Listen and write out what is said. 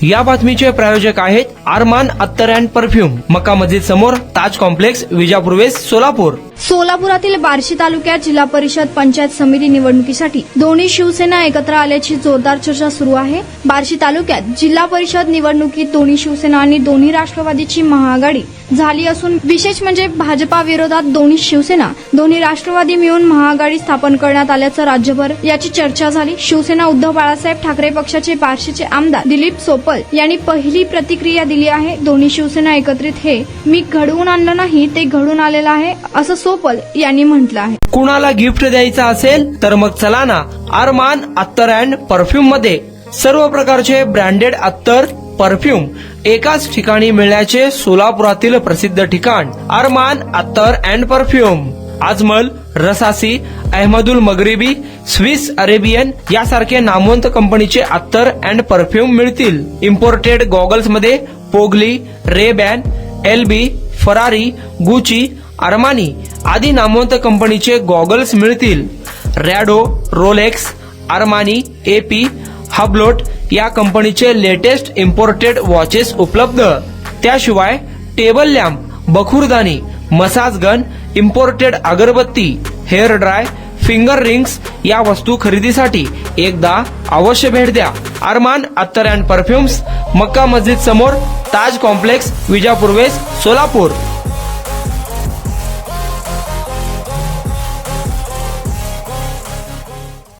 या बातमीचे प्रायोजक आहेत अरमान अत्तर अँड परफ्यूम, मक्का मस्जिद समोर, ताज कॉम्प्लेक्स, विजापूर वेस्ट, सोलापूर. सोलापुरातील बार्शी तालुक्यात जिल्हा परिषद पंचायत समिती निवडणुकीसाठी दोन्ही शिवसेना एकत्र आल्याची जोरदार चर्चा सुरू आहे. बार्शी तालुक्यात जिल्हा परिषद निवडणुकीत दोन्ही शिवसेना आणि दोन्ही राष्ट्रवादीची महाआघाडी झाली असून विशेष म्हणजे भाजपा विरोधात दोन्ही शिवसेना, दोन्ही राष्ट्रवादी मिळून महाआघाडी स्थापन करण्यात आल्याचं राज्यभर याची चर्चा झाली. शिवसेना उद्धव बाळासाहेब ठाकरे पक्षाचे बार्शीचे आमदार दिलीप सोपल यांनी पहिली प्रतिक्रिया दिली आहे. दोन्ही शिवसेना एकत्रित हे मी घडवून आणलं नाही, ते घडून आलेलं आहे असं सोपल यांनी म्हटलं आहे. कुणाला गिफ्ट द्यायचं असेल तर मग चला ना अरमान अत्तर अँड परफ्यूम मध्ये. सर्व प्रकारचे ब्रँडेड अत्तर परफ्यूम एकाच ठिकाणी मिळण्याचे सोलापुरातील प्रसिद्ध ठिकाण Armaan Attar and perfume. Ajmal, Rasasi, Ahmed Al Maghribi, Swiss Arabian यासारखे नामवंत कंपनीचे अत्तर अँड परफ्यूम मिळतील. इम्पोर्टेड गॉगल्स मध्ये पोगली, RayBan, LB, Ferrari, Gucci, Armani आदी नामवंत कंपनीचे गॉगल्स मिळतील. Rado, Rolex, Armani, AP, Hublot या कंपनीचे लेटेस्ट इम्पोर्टेड वॉचेस उपलब्ध. त्याशिवाय टेबल लॅम्प, बखुरदानी, मसाज गन, इम्पोर्टेड अगरबत्ती, हेअर ड्राय, फिंगर रिंग्स या वस्तू खरेदीसाठी एकदा अवश्य भेट द्या. अरमान अत्तर अँड परफ्यूम्स, मक्का मस्जिद समोर, ताज कॉम्प्लेक्स, विजापूर वेस्ट, सोलापूर.